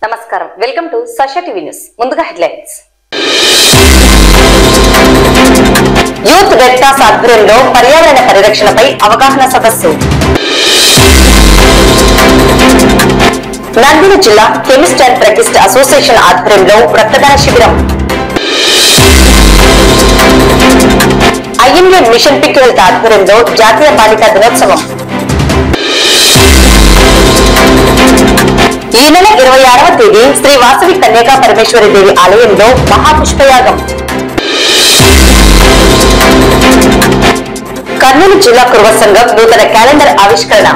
నమస్కారం, welcome to సష TV news. ముందుగా headlines. Youth red cross ఆధ్వర్యంలో పర్యావరణ పరిరక్షణపై అవగాహన సదస్సు. నంద్యాల జిల్లా కెమిస్ట్ అండ్ డ్రగ్గిస్ట్ అసోసియేషన్ ఆధ్వర్యంలో రక్తదాన శిబిరం. ఐఎంఏ మిషన్ పిక్ హెల్త్ ఆధ్వర్యంలో జాతీయ బాలికా దినోత్సవం. ఈ నెల 26వ తేదీ శ్రీ వాసవి కన్యకా పరమేశ్వరి దేవి ఆలయంలో మహాపుష్పయాగం. కర్నూలు జిల్లా కురువ సంఘం నూతన క్యాలెండర్ ఆవిష్కరణ.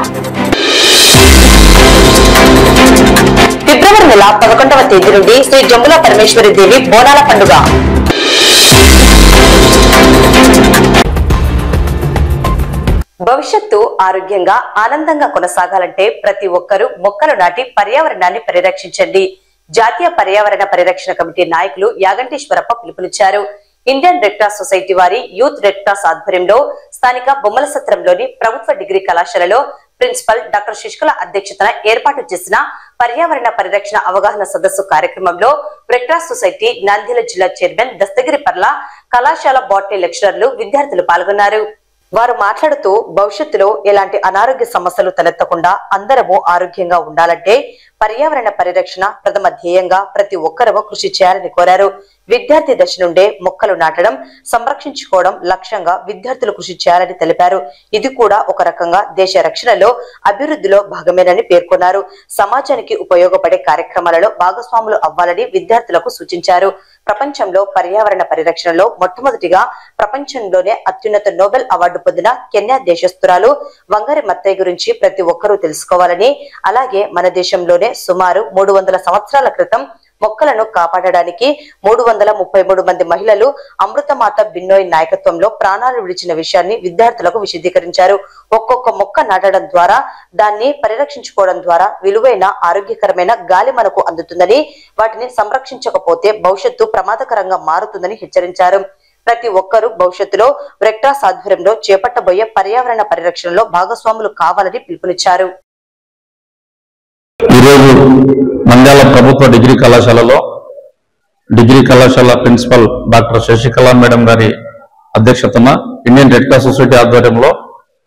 ఫిబ్రవరి నెల 11వ తేదీ నుండి శ్రీ జంబుల పరమేశ్వరి దేవి బోనాల పండుగ. భవిష్యత్తు ఆరోగ్యంగా ఆనందంగా కొనసాగాలంటే ప్రతి ఒక్కరూ మొక్కలు నాటి పర్యావరణాన్ని పరిరక్షించండి. జాతీయ పర్యావరణ పరిరక్షణ కమిటీ నాయకులు యాగంటేశ్వరప్ప పిలుపునిచ్చారు. ఇండియన్ రెడ్ క్రాస్ సొసైటీ వారి యూత్ రెడ్ క్రాస్ ఆధ్వర్యంలో స్థానిక బొమ్మల సత్రంలోని ప్రభుత్వ డిగ్రీ కళాశాలలో ప్రిన్సిపల్ డాక్టర్ శశికళ అధ్యక్షతన ఏర్పాటు చేసిన పర్యావరణ పరిరక్షణ అవగాహన సదస్సు కార్యక్రమంలో రెడ్ క్రాస్ సొసైటీ నంద్యాల జిల్లా చైర్మన్ దస్తగిరి పర్ల, కళాశాల బాటనీ లెక్చరర్లు, విద్యార్థులు పాల్గొన్నారు. వారు మాట్లాడుతూ భవిష్యత్తులో ఎలాంటి అనారోగ్య సమస్యలు తలెత్తకుండా అందరము ఆరోగ్యంగా ఉండాలంటే పర్యావరణ పరిరక్షణ ప్రథమ ధ్యేయంగా ప్రతి ఒక్కరూ కృషి చేయాలని కోరారు. విద్యార్థి దశ నుండే మొక్కలు నాటడం, సంరక్షించుకోవడం లక్ష్యంగా విద్యార్థులు కృషి చేయాలని తెలిపారు. ఇది కూడా ఒక రకంగా దేశ రక్షణలో అభివృద్ధిలో భాగమేనని పేర్కొన్నారు. సమాజానికి ఉపయోగపడే కార్యక్రమాలలో భాగస్వాములు అవ్వాలని విద్యార్థులకు సూచించారు. ప్రపంచంలో పర్యావరణ పరిరక్షణలో మొట్టమొదటిగా ప్రపంచంలోనే అత్యున్నత నోబెల్ అవార్డు పొందిన కెన్యా దేశస్తురాలు వంగరి మత్తయ్య గురించి ప్రతి ఒక్కరూ తెలుసుకోవాలని, అలాగే మన దేశంలోనే సుమారు 300 సంవత్సరాల క్రితం మొక్కలను కాపాడడానికి 333 మంది మహిళలు అమృతమాత బిన్నోయ్ నాయకత్వంలో ప్రాణాలు విడిచిన విషయాన్ని విద్యార్థులకు విశదీకరించారు. ఒక్కొక్క మొక్క నాటడం ద్వారా, దాన్ని పరిరక్షించుకోవడం ద్వారా విలువైన ఆరోగ్యకరమైన గాలి మనకు అందుతుందని, వాటిని సంరక్షించకపోతే భవిష్యత్తు ప్రమాదకరంగా మారుతుందని హెచ్చరించారు. ప్రతి ఒక్కరూ భవిష్యత్తులో రెడ్ క్రాస్ ఆధ్వర్యంలో చేపట్టబోయే పర్యావరణ పరిరక్షణలో భాగస్వాములు కావాలని పిలుపునిచ్చారు. ఈరోజు నంద్యాల ప్రభుత్వ డిగ్రీ కళాశాలలో డిగ్రీ కళాశాల ప్రిన్సిపల్ డాక్టర్ శశికళ మేడం గారి అధ్యక్షతన ఇండియన్ రెడ్ క్రాస్ సొసైటీ ఆధ్వర్యంలో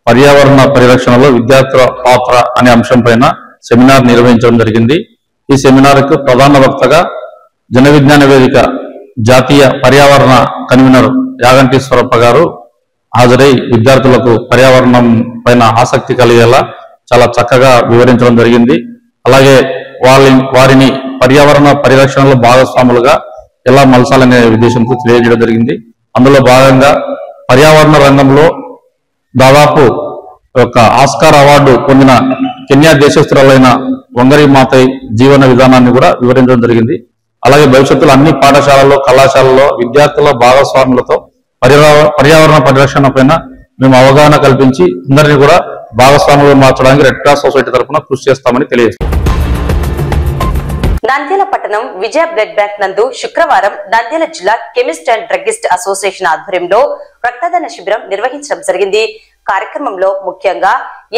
పర్యావరణ పరిరక్షణలో విద్యార్థుల పాత్ర అనే అంశం పైన సెమినార్ నిర్వహించడం జరిగింది. ఈ సెమినార్ కు ప్రధాన వక్తగా జన విజ్ఞాన వేదిక జాతీయ పర్యావరణ కన్వీనర్ యాగంటేశ్వరప్ప గారు హాజరై విద్యార్థులకు పర్యావరణం పైన ఆసక్తి కలిగేలా చాలా చక్కగా వివరించడం జరిగింది. అలాగే వారిని పర్యావరణ పరిరక్షణలో భాగస్వాములుగా ఎలా మలసాలనే ఉద్దేశంతో తెలియజేయడం జరిగింది. అందులో భాగంగా పర్యావరణ రంగంలో దాదాపు ఒక ఆస్కార్ అవార్డు పొందిన కెన్యా దేశస్తురాలైన వంగరి మాతయ్య జీవన విధానాన్ని కూడా వివరించడం జరిగింది. అలాగే భవిష్యత్తులో అన్ని పాఠశాలల్లో, కళాశాలలో విద్యార్థుల భాగస్వాములతో పర్యావరణ పరిరక్షణ పైన మేము అవగాహన కల్పించి అందరినీ కూడా భాగస్వాములు మార్చడానికి రెడ్ క్రాస్ సొసైటీ తరఫున కృషి చేస్తామని తెలియజేస్తాం. నంద్యాల పట్టణం విజయ బ్లడ్ బ్యాంక్ నందు శుక్రవారం నంద్యాల జిల్లా కెమిస్ట్ అండ్ డ్రగ్గిస్ట్ అసోసియేషన్ ఆధ్వర్యంలో రక్తదాన శిబిరం నిర్వహించడం జరిగింది. కార్యక్రమంలో ముఖ్యంగా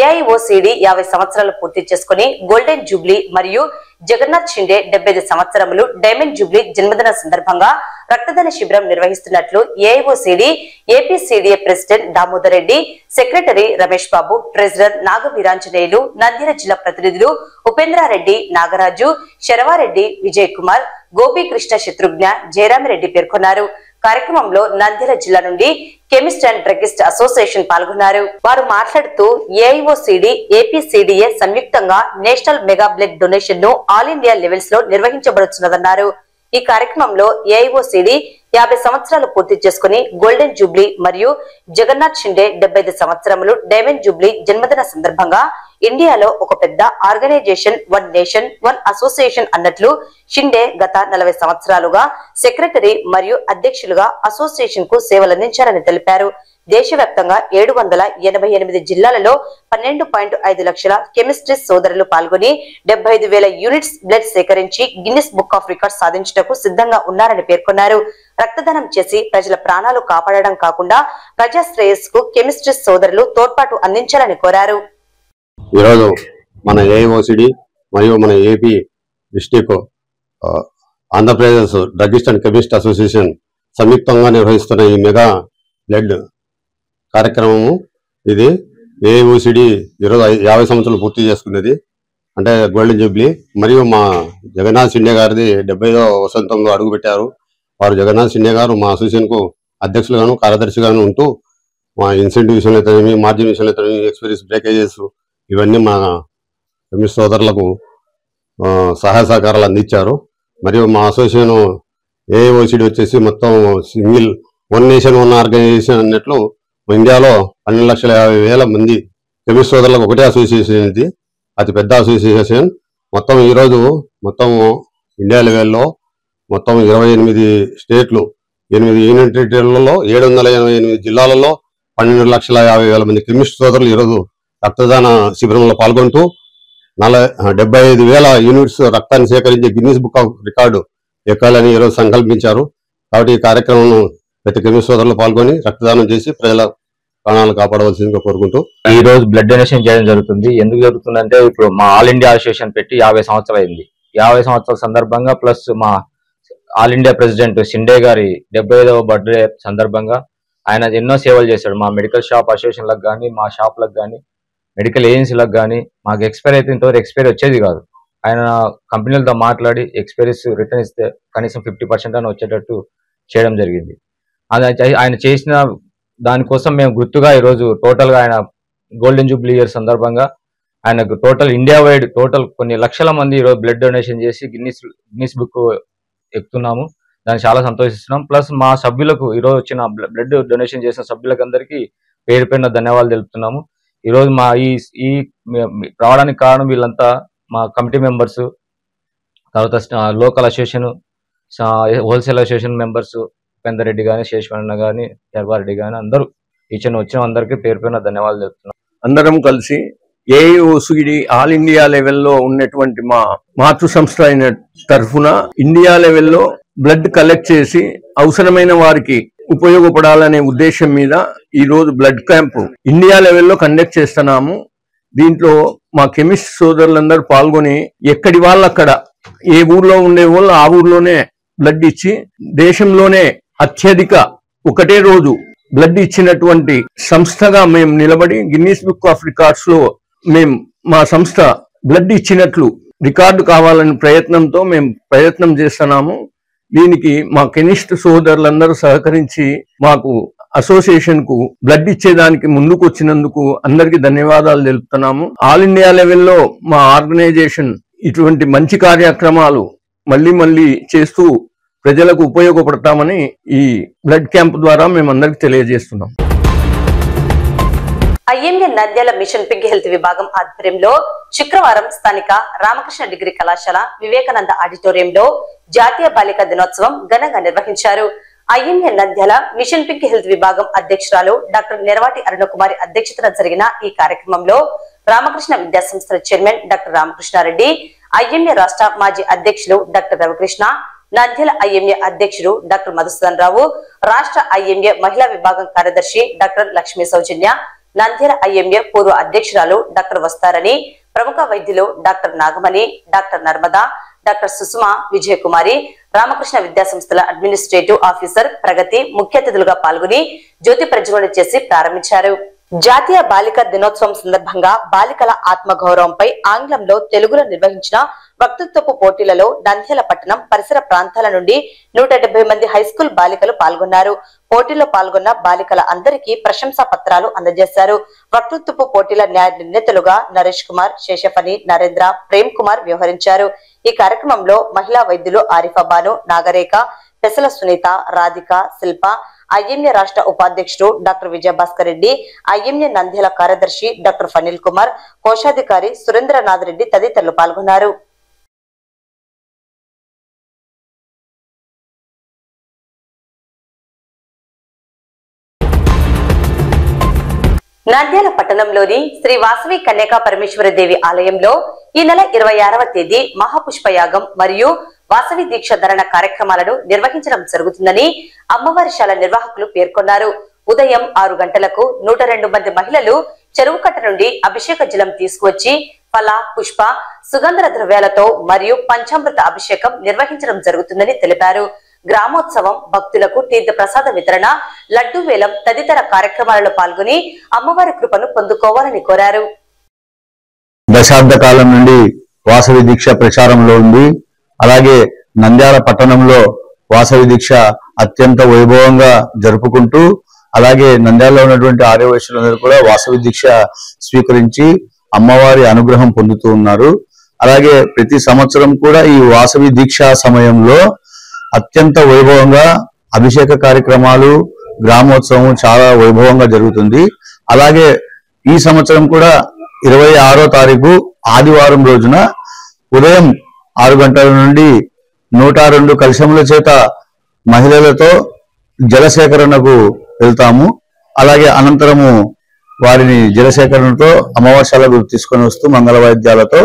ఏఐఓసిడి 50 సంవత్సరాలు పూర్తి చేసుకుని గోల్డెన్ జూబ్లీ మరియు జగన్నాథ్ షిండే 75 సంవత్సరములు డైమండ్ జూబ్లీ జన్మదిన సందర్భంగా రక్తదాన శిబిరం నిర్వహిస్తున్నట్లు AIOCD APCDA president Damodar Reddy, secretary Ramesh Babu, treasurer Nagaveeranjaneyulu, Nandyal జిల్లా ప్రతినిధులు ఉపేంద్రారెడ్డి, నాగరాజు, శరవారెడ్డి, విజయ్ కుమార్, గోపీకృష్ణ, శత్రుఘ్న, జయరామిరెడ్డి పేర్కొన్నారు. కార్యక్రమంలో నంద్యాల జిల్లా నుండి కెమిస్ట్ అండ్ డ్రగ్గిస్ట్ అసోసియేషన్ పాల్గొన్నారు. వారు మాట్లాడుతూ ఏఐఓసిడి ఏపీసీడీఏ సంయుక్తంగా నేషనల్ మెగా బ్లడ్ డొనేషన్ ను ఆల్ ఇండియా లెవెల్స్ లో నిర్వహించబడుతున్నదన్నారు. ఈ కార్యక్రమంలో ఏఐఓసిడి 50 సంవత్సరాలు పూర్తి చేసుకుని గోల్డెన్ జూబ్లీ మరియు జగన్నాథ్ షిండే 75 సంవత్సరములు డైమండ్ జూబ్లీ జన్మదిన సందర్భంగా ఇండియాలో ఒక పెద్ద organisation, one nation one association అన్నట్లు షిండే గత 40 సంవత్సరాలుగా సెక్రటరీ మరియు అధ్యక్షులుగా అసోసియేషన్ కు సేవలందించారని తెలిపారు. దేశవ్యాప్తంగా 788 జిల్లాలలో 12.5 లక్షల కెమిస్ట్రీ సోదరులు పాల్గొని 75,000 యూనిట్స్ బ్లడ్ సేకరించి గిన్నిస్ బుక్ ఆఫ్ రికార్డ్స్ సాధించుటకు సిద్ధంగా ఉన్నారని పేర్కొన్నారు. రక్తదానం చేసి ప్రజల ప్రాణాలు కాపాడడం కాకుండా ప్రజా శ్రేయస్సుకు కెమిస్ట్రీ సోదరులు తోడ్పాటు అందించాలని కోరారు. ఈరోజు మన ఏఐఓసిడి మరియు మన AP district Andhra Pradesh druggist and chemist association సంయుక్తంగా నిర్వహిస్తున్న ఈ మెగా బ్లడ్ కార్యక్రమము ఇది ఏఓసిడి 50 సంవత్సరాలు పూర్తి చేసుకున్నది, అంటే గోల్డెన్ జూబ్లీ. మరియు మా జగన్నాథ్ షిండే గారిది 75వ వసంతంలో అడుగుపెట్టారు. వారు జగన్నాథ్ షిండే గారు మా అసోసియేషన్కు అధ్యక్షులుగాను కార్యదర్శిగాను ఉంటూ మా ఇన్సెంటివ్ విషయంలో అయితేనేమి, మార్జిన్ విషయంలో అయితేనేమి, ఎక్స్పీరియన్స్ బ్రేకేజెస్ ఇవన్నీ మా కెమిస్ట్ సోదరులకు సహాయ సహకారాలు అందించారు. మరియు మా అసోసియేషన్ ఏఓసిడి వచ్చేసి మొత్తం single one nation one organisation అన్నట్లు ఇండియాలో 12,50,000 మంది కెమిస్ట్ సోదరులకు ఒకటే అసోసియేషన్. ఇది అతి పెద్ద అసోసియేషన్. మొత్తం ఈరోజు మొత్తం ఇండియా లెవెల్లో మొత్తం 28 స్టేట్లు, 8 యూనియన్ టెరిటరీలలో, 788 జిల్లాలలో 12,50,000 మంది కెమిస్ట్ సోదరులు ఈరోజు రక్తదాన శిబిరంలో పాల్గొంటూ 75,000 యూనిట్స్ రక్తాన్ని సేకరించి గిన్నీస్ బుక్ ఆఫ్ రికార్డు ఎక్కాలని ఈరోజు సంకల్పించారు. కాబట్టి ఈ కార్యక్రమం ప్రతి కెమిస్ట్ సోదరులు పాల్గొని రక్తదానం చేసి ప్రజల ప్రాణాలు కాపాడవలసిందిగా కోరుకుంటూ ఈ రోజు బ్లడ్ డొనేషన్ చేయడం జరుగుతుంది. ఎందుకు జరుగుతుందంటే ఇప్పుడు మా ఆల్ ఇండియా అసోసియేషన్ పెట్టి 50 సంవత్సరాలు అయింది. 50 సంవత్సరాల సందర్భంగా ప్లస్ మా ఆల్ ఇండియా ప్రెసిడెంట్ షిండే గారి 75వ బర్త్డే సందర్భంగా ఆయన ఎన్నో సేవలు చేశాడు. మా మెడికల్ షాప్ అసోసియేషన్లకు కానీ, మా షాప్లకు కానీ, మెడికల్ ఏజెన్సీలకు కానీ మాకు ఎక్స్పైర్ అయితే ఇంతవరకు ఎక్స్పైర్ వచ్చేది కాదు. ఆయన కంపెనీలతో మాట్లాడి ఎక్స్పైరీస్ రిటర్న్ ఇస్తే కనీసం 50% అని వచ్చేటట్టు చేయడం జరిగింది. ఆయన చేసిన దానికోసం మేము గుర్తుగా ఈరోజు టోటల్గా ఆయన గోల్డెన్ జూబ్లీ ఇయర్ సందర్భంగా ఆయనకు టోటల్ ఇండియా వైడ్ కొన్ని లక్షల మంది ఈరోజు బ్లడ్ డొనేషన్ చేసి గిన్నీస్ బుక్ ఎక్కుతున్నాము. దాన్ని చాలా సంతోషిస్తున్నాం. ప్లస్ మా సభ్యులకు ఈరోజు వచ్చిన బ్లడ్ డొనేషన్ చేసిన సభ్యులకు అందరికీ పేరు పేరున ధన్యవాదాలు తెలుపుతున్నాము. ఈరోజు మా ఈ రావడానికి కారణం వీళ్ళంతా మా కమిటీ మెంబర్స్, తర్వాత local association, wholesale association members Upender Reddy కానీ, శేషవన్న కానీ, రెడ్డి కానీ అందరూ వచ్చిన అందరికీ పేరు పేరున ధన్యవాదాలు తెలుపుతున్నాం. అందరం కలిసి ఏఓసిడి ఆల్ ఇండియా లెవెల్లో ఉన్నటువంటి మా మాతృ సంస్థ అయిన తరఫున ఇండియా లెవెల్లో బ్లడ్ కలెక్ట్ చేసి అవసరమైన వారికి ఉపయోగపడాలనే ఉద్దేశం మీద ఈ రోజు బ్లడ్ క్యాంప్ ఇండియా లెవెల్లో కండక్ట్ చేస్తున్నాము. దీంట్లో మా కెమిస్ట్ సోదరులందరూ పాల్గొని ఎక్కడి వాళ్ళు అక్కడ, ఏ ఊర్లో ఉండే వాళ్ళు ఆ ఊర్లోనే బ్లడ్ ఇచ్చి దేశంలోనే అత్యధిక ఒకటే రోజు బ్లడ్ ఇచ్చినటువంటి సంస్థగా మేము నిలబడి గిన్నీస్ బుక్ ఆఫ్ రికార్డ్స్ లో మా సంస్థ బ్లడ్ ఇచ్చినట్లు రికార్డు కావాలని ప్రయత్నంతో మేము ప్రయత్నం చేస్తున్నాము. దీనికి మా కెమిస్ట్ సోదరులందరూ సహకరించి మాకు అసోసియేషన్ కు బ్లడ్ ఇచ్చేదానికి ముందుకు వచ్చినందుకు అందరికీ ధన్యవాదాలు తెలుపుతున్నాము. ఆల్ ఇండియా లెవెల్లో మా ఆర్గనైజేషన్ ఇటువంటి మంచి కార్యక్రమాలు మళ్ళీ చేస్తూ ప్రజలకు ఉపయోగపడతామని ఈ బ్లడ్ క్యాంప్ ద్వారా మేము అందరికి తెలియజేస్తున్నాం. IMA Nandyal mission pink health విభాగం ఆధ్వర్యంలో శుక్రవారం స్థానిక రామకృష్ణ డిగ్రీ కళాశాల వివేకానంద ఆడిటోరియంలో జాతీయ బాలికా దినోత్సవం ఘనంగా నిర్వహించారు. IMA Nandyal mission pink health విభాగం అధ్యక్షురాలు డాక్టర్ నెరవాటి అరుణకుమారి అధ్యక్షతన జరిగిన ఈ కార్యక్రమంలో రామకృష్ణ విద్యాసంస్థల చైర్మన్ డాక్టర్ రామకృష్ణారెడ్డి, ఐఎంఏ రాష్ట్ర మాజీ అధ్యక్షులు డాక్టర్ రవికృష్ణ, నంద్యాల ఐఎంఏ అధ్యక్షుడు డాక్టర్ మధుసూదన్ రావు, రాష్ట్ర ఐఎంఏ మహిళా విభాగం కార్యదర్శి డాక్టర్ లక్ష్మీ సౌజన్య, నంద్యాల ఐఎంఏ పూర్వ అధ్యక్షురాలు డాక్టర్ వస్తారని, ప్రముఖ వైద్యులు doctor Nagamani, doctor Narmada, doctor Sushma Vijayakumari, Ramakrishna విద్యాసంస్థల అడ్మినిస్ట్రేటివ్ ఆఫీసర్ ప్రగతి ముఖ్య అతిథులుగా పాల్గొని జ్యోతి ప్రజ్వలన చేసి ప్రారంభించారు. జాతీయ బాలికా దినోత్సవం సందర్భంగా బాలికల ఆత్మగౌరవంపై ఆంగ్లంలో తెలుగులో నిర్వహించిన వక్తృత్వపు పోటీలలో నంద్యాల పట్టణం పరిసర ప్రాంతాల నుండి 170 మంది హైస్కూల్ బాలికలు పాల్గొన్నారు. పోటీలో పాల్గొన్న బాలికల అందరికీ ప్రశంసా పత్రాలు అందజేశారు. వక్తృత్వపు పోటీల న్యాయ నిర్ణేతలుగా నరేష్ కుమార్, శేషఫని, నరేంద్ర, ప్రేమ్ కుమార్ వ్యవహరించారు. ఈ కార్యక్రమంలో మహిళా వైద్యులు ఆరిఫా బాను, నాగరేఖ, పెసల సునీత, రాధిక, శిల్ప, ఐఎంఏ రాష్ట్ర ఉపాధ్యక్షుడు డాక్టర్ విజయభాస్కర్ రెడ్డి, ఐఎంఏ నంద్యాల కార్యదర్శి డాక్టర్ ఫనిల్ కుమార్, కోశాధికారి సురేంద్రనాథ్ రెడ్డి తదితరులు పాల్గొన్నారు. నంద్యాల పట్టణంలోని శ్రీ వాసవి కన్యకా పరమేశ్వర దేవి ఆలయంలో ఈ నెల 26వ తేదీ మహాపుష్పయాగం మరియు వాసవి దీక్ష ధరణ కార్యక్రమాలను నిర్వహించడం జరుగుతుందని అమ్మవారిశాల నిర్వాహకులు పేర్కొన్నారు. ఉదయం 6 గంటలకు 102 మంది మహిళలు చెరువు కట్ట నుండి అభిషేక జలం తీసుకువచ్చి ఫల పుష్ప సుగంధ ద్రవ్యాలతో మరియు పంచామృత అభిషేకం నిర్వహించడం జరుగుతుందని తెలిపారు. గ్రామోత్సవం, భక్తులకు తీర్థ ప్రసాద వితరణ, లడ్డూ వేలం తదితర కార్యక్రమాలలో పాల్గొని అమ్మవారి కృపను పొందుకోవాలని కోరారు. దశాబ్ద కాలం నుండి వాసవి దీక్ష ప్రచారంలో ఉంది. అలాగే నంద్యాల పట్టణంలో వాసవి దీక్ష అత్యంత వైభవంగా జరుపుకుంటూ, అలాగే నంద్యాలలో ఉన్నటువంటి ఆర్యవైశ్యులందరూ కూడా వాసవి దీక్ష స్వీకరించి అమ్మవారి అనుగ్రహం పొందుతూ ఉన్నారు. అలాగే ప్రతి సంవత్సరం కూడా ఈ వాసవి దీక్ష సమయంలో అత్యంత వైభవంగా అభిషేక కార్యక్రమాలు, గ్రామోత్సవం చాలా వైభవంగా జరుగుతుంది. అలాగే ఈ సంవత్సరం కూడా 26వ తారీఖు ఆదివారం రోజున ఉదయం 6 గంటల నుండి 102 కలశముల చేత మహిళలతో జలసేకరణకు వెళ్తాము. అలాగే అనంతరము వారిని జలసేకరణతో అమావాస్యలకు తీసుకొని వస్తూ మంగళ వాయిద్యాలతో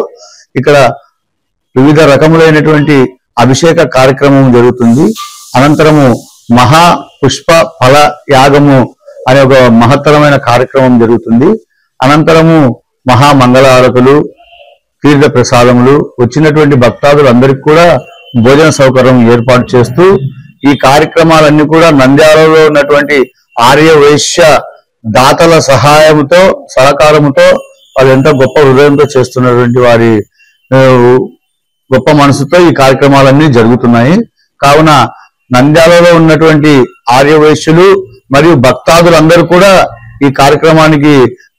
ఇక్కడ వివిధ రకములైనటువంటి అభిషేక కార్యక్రమం జరుగుతుంది. అనంతరము మహా పుష్ప ఫల యాగము అనే ఒక మహత్తరమైన కార్యక్రమం జరుగుతుంది. అనంతరము మహా మంగళారతులు, తీర్థ ప్రసాదములు, వచ్చినటువంటి భక్తాదులందరికీ కూడా భోజన సౌకర్యం ఏర్పాటు చేస్తూ ఈ కార్యక్రమాలన్నీ కూడా నంద్యాలలో ఉన్నటువంటి ఆర్య వైశ్య దాతల సహాయంతో, సహకారముతో వాళ్ళు ఎంతో గొప్ప హృదయంతో చేస్తున్నటువంటి వారి గొప్ప మనసుతో ఈ కార్యక్రమాలన్నీ జరుగుతున్నాయి. కావున నంద్యాలలో ఉన్నటువంటి ఆర్య వైశ్యులు మరియు భక్తాదులందరూ కూడా ఈ కార్యక్రమానికి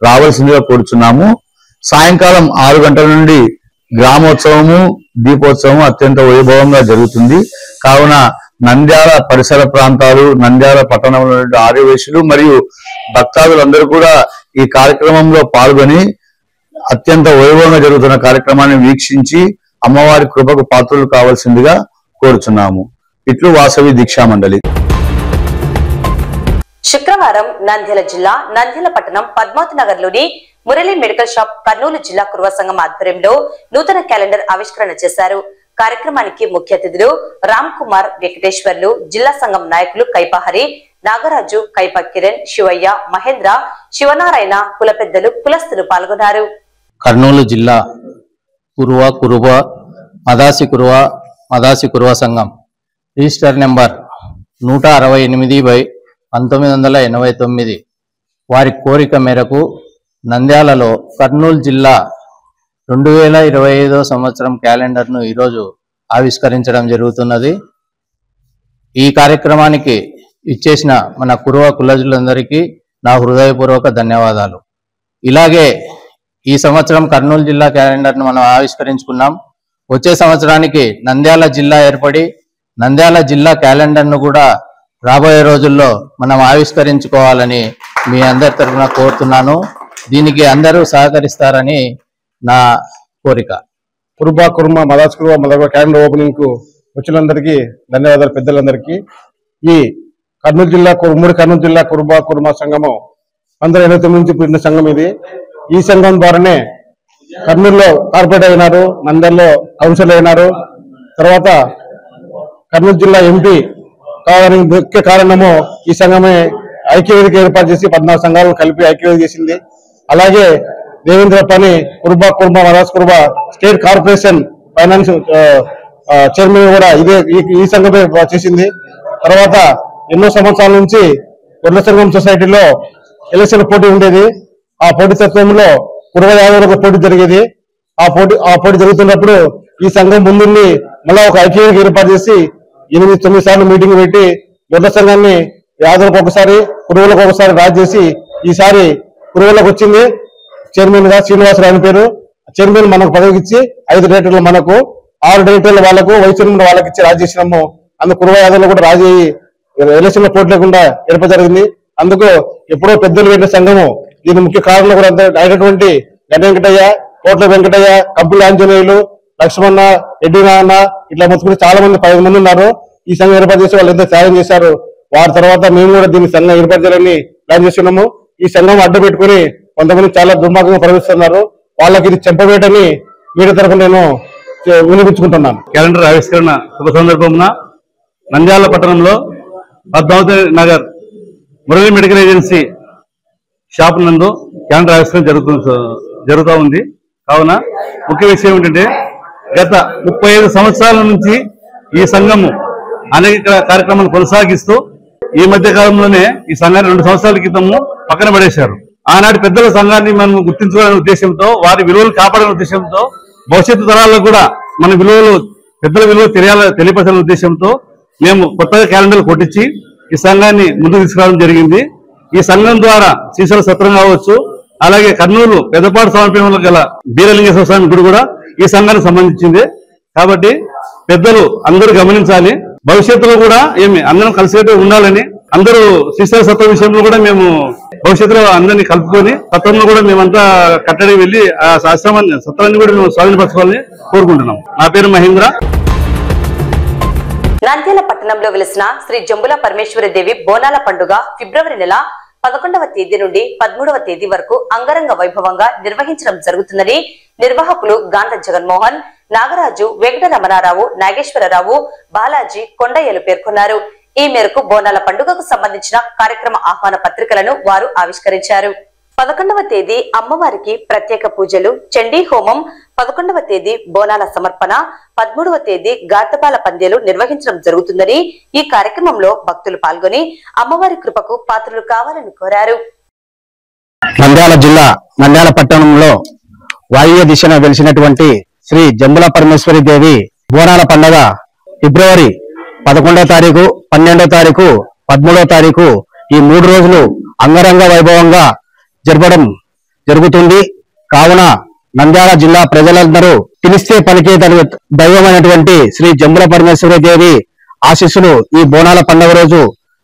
రావాల్సిందిగా కోరుచున్నాము. సాయంకాలం 6 గంటల నుండి గ్రామోత్సవము, దీపోత్సవం అత్యంత వైభవంగా జరుగుతుంది. కావున నంద్యాల పరిసర ప్రాంతాలు, నంద్యాల పట్టణంలో ఆర్యవైశ్యులు మరియు భక్తాదులందరూ కూడా ఈ కార్యక్రమంలో పాల్గొని అత్యంత వైభవంగా జరుగుతున్న కార్యక్రమాన్ని వీక్షించి అమ్మవారి కృపకు పాత్రలు కావాల్సిందిగా కోరుచున్నాము. ఇట్లు వాసవి దీక్షా మండలి. శుక్రవారం నంద్యాల జిల్లా నంద్యాల పట్టణం పద్మావతి నగర్ లోని మురళి మెడికల్ షాప్, కర్నూలు జిల్లా కురువ సంఘం ఆధ్వర్యంలో నూతన క్యాలెండర్ ఆవిష్కరణ చేశారు. కార్యక్రమానికి ముఖ్య అతిథులు రామ్ కుమార్, వెంకటేశ్వర్లు, జిల్లా సంఘం నాయకులు కైపహరి, నాగరాజు, కైప కిరణ్, శివయ్య, మహేంద్ర, శివనారాయణ, కుల పెద్దలు, కులస్తులు పాల్గొన్నారు. కర్నూలు జిల్లా కురువ మదాసి కురువ సంఘం రిజిస్టర్ నెంబర్ 168/1989 వారి కోరిక మేరకు నంద్యాలలో కర్నూలు జిల్లా 2025వ సంవత్సరం క్యాలెండర్ను ఈరోజు ఆవిష్కరించడం జరుగుతున్నది. ఈ కార్యక్రమానికి ఇచ్చేసిన మన కురువ కులజులందరికీ నా హృదయపూర్వక ధన్యవాదాలు. ఇలాగే ఈ సంవత్సరం కర్నూలు జిల్లా క్యాలెండర్ను మనం ఆవిష్కరించుకున్నాం. వచ్చే సంవత్సరానికి నంద్యాల జిల్లా ఏర్పడి నంద్యాల జిల్లా క్యాలెండర్ను కూడా రాబోయే రోజుల్లో మనం ఆవిష్కరించుకోవాలని మీ అందరి తరఫున కోరుతున్నాను. దీనికి అందరూ సహకరిస్తారని నా కోరిక. కుర్మ మదాస్ కురువ మొదటి క్యాలెండర్ ఓపెనింగ్ కు వచ్చినందరికీ ధన్యవాదాలు. పెద్దలందరికీ ఈ కర్నూలు జిల్లా ఉమ్మడి కర్నూలు జిల్లా కుర్మ సంఘము 1989 నుంచి పుట్టిన సంఘం ఇది. ఈ సంఘం ద్వారానే కర్నూలులో కార్పొరేట్ అయినారు, నంద్యాలలో కౌన్సిలర్ అయినారు. తర్వాత కర్నూలు జిల్లా ఎంపీ కావడానికి ముఖ్య కారణము ఈ సంఘమే ఐక్యవేదిక ఏర్పాటు చేసి 14 సంఘాలను కలిపి ఐక్యవేదిక చేసింది. అలాగే దేవేంద్ర పని కుర్మ మదాస్ Kuruva state corporation finance chairman కూడా ఈ సంఘమే చేసింది. తర్వాత ఎన్నో సంవత్సరాల నుంచి వడ్ల సంఘం సొసైటీలో ఎలక్షన్ పోటీ ఉండేది. ఆ పోటీ తత్వంలో కురువ యాదవులకు పోటీ జరిగేది. ఆ పోటీ జరుగుతున్నప్పుడు ఈ సంఘం ముందుండి మళ్ళా ఒక ఐక్యవేదిక ఏర్పాటు చేసి 8-9 సార్లు మీటింగ్ పెట్టి వడ్ల సంఘాన్ని యాదవులకు ఒకసారి, కురువులకు ఒకసారి రాజు చేసి ఈసారి కురువులకు వచ్చింది. చైర్మన్ గా శ్రీనివాసరావు ఆయన పేరు. చైర్మన్ మనకు పదవికి ఇచ్చి 5 డైరెక్టర్లు మనకు, 6 డైరెక్టర్లు వాళ్ళకు, వైస్ చైర్మన్ వాళ్ళకి ఇచ్చి రాజు చేసినాము. అందుకు కురువ యాదవులు కూడా రాజు అయ్యి ఎలక్షన్ లో పోటీ లేకుండా ఏర్పాటు జరిగింది. అందుకు ఎప్పుడో పెద్దలు పెట్టిన సంఘము. దీని ముఖ్య కారణం కూడా అయినటువంటి గడ్డ వెంకటయ్య, కోట్ల వెంకటయ్య, కంపుల ఆంజనేయులు, లక్ష్మణ, రెడ్డి నాన్న ఇట్లా మొత్తం చాలా మంది 10 మంది ఉన్నారు. ఈ సంఘం ఏర్పాటు చేసి వాళ్ళు ఎంతో త్యాగం చేశారు. వారి తర్వాత మేము కూడా దీన్ని సంఘం ఏర్పాటు చేయాలని ప్లాన్ చేస్తున్నాము. ఈ సంఘం అడ్డు పెట్టుకుని కొంతమంది చాలా దుర్మార్గంగా ప్రవర్తిస్తున్నారు. వాళ్ళకి ఇది చెప్పబేటని మీడియా తరఫున నేను వినిపించుకుంటున్నాను. క్యాలెండర్ ఆవిష్కరణ శుభ సందర్భమున నంద్యాల పట్టణంలో Padmavathi Nagar Murali medical agency shop నందు క్యాలెండర్ ఆవిష్కరణ జరుగుతూ ఉంది. కావున ముఖ్య విషయం ఏంటంటే గత 35 సంవత్సరాల నుంచి ఈ సంఘము అనేక కార్యక్రమాలు కొనసాగిస్తూ ఈ మధ్య కాలంలోనే ఈ సంఘాన్ని 2 సంవత్సరాల క్రితము పక్కన పడేశారు. ఆనాటి పెద్దల సంఘాన్ని మనం గుర్తించుకోవాలనే ఉద్దేశంతో, వారి విలువలు కాపాడే ఉద్దేశంతో, భవిష్యత్తు తరాలకు కూడా మన విలువలు, పెద్దల విలువలు తెలియపరచాలనే ఉద్దేశంతో మేము కొత్తగా క్యాలెండర్లు కొట్టించి ఈ సంఘాన్ని ముందుకు తీసుకురావడం జరిగింది. ఈ సంఘం ద్వారా శ్రీశైల సత్రం కావచ్చు, అలాగే కర్నూలు పెద్దపాడు సమీపంలో గల బీరలింగేశ్వర స్వామి గుడి కూడా ఈ సంఘానికి సంబంధించింది. కాబట్టి పెద్దలు అందరూ గమనించాలి. భవిష్యత్తులో కూడా అందరం కలిసికట్టుగా ఉండాలని, అందరూ శ్రీశైల సత్రం విషయంలో కూడా మేము భవిష్యత్తులో అందరినీ కలుపుకొని సత్రంలో కూడా మేమంతా కట్టడి వెళ్లి ఆ ఆశ్రమాన్ని సత్రాన్ని కూడా మేము స్వాధీనపరచుకోవాలని కోరుకుంటున్నాం. నా పేరు మహేంద్ర. నంద్యాల పట్టణంలో వెలిసిన శ్రీ జంబుల పరమేశ్వరి దేవి బోనాల పండుగ ఫిబ్రవరి నెల 11వ తేదీ నుండి 13వ తేదీ వరకు అంగరంగ వైభవంగా నిర్వహించడం జరుగుతుందని నిర్వాహకులు గాంధ జగన్మోహన్, నాగరాజు, వెంకటరమణారావు, నాగేశ్వరరావు, బాలాజీ, కొండయ్యలు పేర్కొన్నారు. ఈ మేరకు బోనాల పండుగకు సంబంధించిన కార్యక్రమ ఆహ్వాన పత్రికలను వారు ఆవిష్కరించారు. 11వ తేదీ అమ్మవారికి ప్రత్యేక పూజలు, చండీ హోమం, 11వ తేదీ బోనాల సమర్పణ, 13వ తేదీ గార్తపాల పందేలు నిర్వహించడం జరుగుతుందని, ఈ కార్యక్రమంలో భక్తులు పాల్గొని అమ్మవారి కృపకు పాత్రలు కావాలని కోరారు. నంద్యాల జిల్లా నంద్యాల పట్టణంలో వాయువ్య దిశన వెలిసినటువంటి శ్రీ జంబుల పరమేశ్వరి దేవి బోనాల పండుగ ఫిబ్రవరి 11వ తారీఖు, 12వ తారీఖు, 13వ తారీఖు ఈ 3 రోజులు అంగరంగ వైభవంగా జరపడం జరుగుతుంది. కావున నంద్యాల జిల్లా ప్రజలందరూ పిలిస్తే పలికే దైవమైనటువంటి శ్రీ జంబుల పరమేశ్వరి దేవి ఆశీస్సులు ఈ బోనాల పండుగ రోజు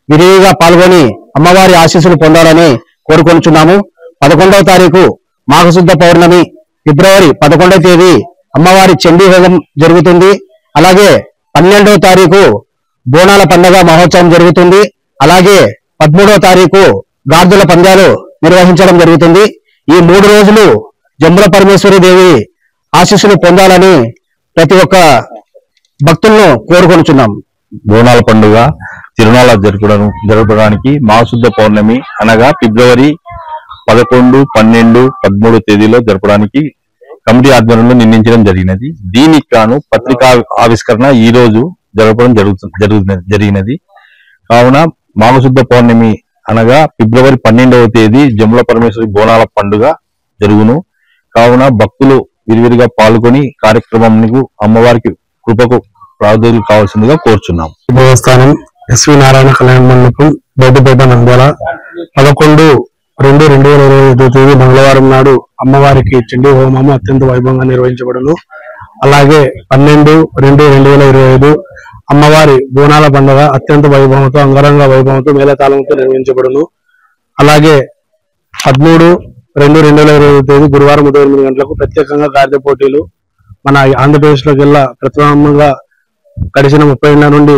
విరివిగా పాల్గొని అమ్మవారి ఆశీస్సులు పొందాలని కోరుకొనుచున్నాము. 11వ తారీఖు మాఘశుద్ధ పౌర్ణమి, ఫిబ్రవరి 11వ తేదీ అమ్మవారి చండీ హోమం జరుగుతుంది. అలాగే 12వ తారీఖు బోనాల పండుగ మహోత్సవం జరుగుతుంది. అలాగే 13వ తారీఖు గార్దుల పందాలు నిర్వహించడం జరుగుతుంది. ఈ 3 రోజులు జంబుల పరమేశ్వరి దేవి ఆశీస్సులు పొందాలని ప్రతి ఒక్క భక్తులను కోరుకొనుచున్నాం. బోనాల పండుగ తిరునాళ జరపడానికి మాఘశుద్ధ పౌర్ణమి అనగా ఫిబ్రవరి 11, 12, 13 తేదీలో జరపడానికి కమిటీ ఆధ్వర్యంలో నిర్ణయించడం జరిగినది. దీనికి గాను పత్రికా ఆవిష్కరణ ఈ రోజు జరపడం జరిగినది. కావున మాఘశుద్ధ పౌర్ణమి అనగా ఫిబ్రవరి 12వ తేదీ జంబుల పరమేశ్వరి బోనాల పండుగ జరుగును. కావున భక్తులు విరివిరిగా పాల్గొని కార్యక్రమంకు అమ్మవారికి కృపకు ప్రార్థనలు కావాల్సిందిగా కోరుచున్నాం. దేవస్థానం ఎస్వి నారాయణ కళ్యాణ మండపం, బయటపేట, నంద్యాల 11/2/2025 తేదీ మంగళవారం నాడు అమ్మవారికి చండీ హోమము అత్యంత వైభవంగా నిర్వహించబడును. అలాగే 12/2/2025 అమ్మవారి బోనాల పండుగ అత్యంత వైభవంతో, అంగరంగ వైభవంతో, మేళతాళంతో నిర్వహించబడును. అలాగే 13/2/2025 తేదీ గురువారం ఉదయం 8 గంటలకు ప్రత్యేకంగా గాడిద పోటీలు మన ఆంధ్రప్రదేశ్ లోకి వెళ్ళా ప్రతిమామంగా గడిచిన 30 ఏళ్ల నుండి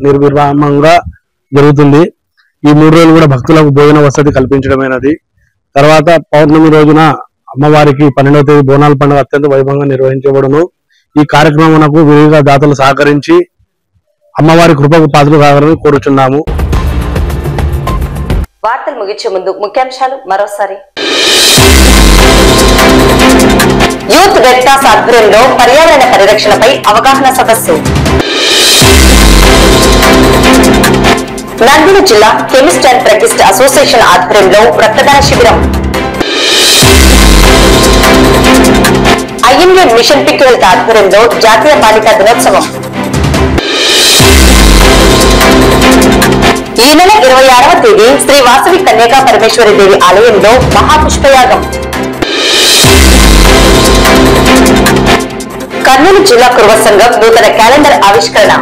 నిర్విరామంగా జరుగుతుంది. ఈ 3 రోజులు కూడా భక్తులకు భోజన వసతి కల్పించడమైనది. తర్వాత పౌర్ణమి రోజున అమ్మవారికి 12వ తేదీ బోనాల పండుగ అత్యంత వైభవంగా నిర్వహించబడును. ఈ కార్యక్రమానికి విరివిగా దాతలు సహకరించి అమ్మవారి కృపకు పాత్రలు కావాలని కోరుచున్నాము. వార్తలు ముగించే ముందు ముఖ్యాంశాలు మరోసారి. యూత్ రెడ్ క్రాస్ ఆధ్వర్యంలో పర్యావరణ పరిరక్షణపై అవగాహన సదస్సు. నంద్యాల జిల్లా కెమిస్ట్ అండ్ డ్రగ్గిస్ట్ అసోసియేషన్ ఆధ్వర్యంలో రక్తదాన శిబిరం. ఐఎంఏ మిషన్ పిక్ హెల్త్ ఆధ్వర్యంలో జాతీయ బాలికా దినోత్సవం. ఈ నెల 26వ తేదీ శ్రీ వాసవి కన్యకా పరమేశ్వరి దేవి ఆలయంలో మహాపుష్పయాగం. కర్నూలు జిల్లా కురువ సంఘం నూతన క్యాలెండర్ ఆవిష్కరణ.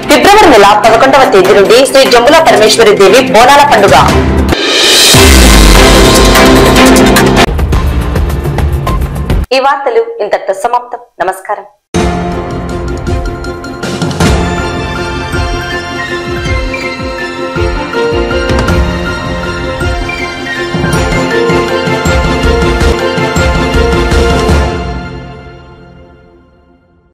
ఫిబ్రవరి నెల 11వ తేదీ నుండి శ్రీ జంబుల పరమేశ్వరి దేవి బోనాల పండుగ. ఈ వార్తలు ఇంతటితో సమాప్తం. నమస్కారం.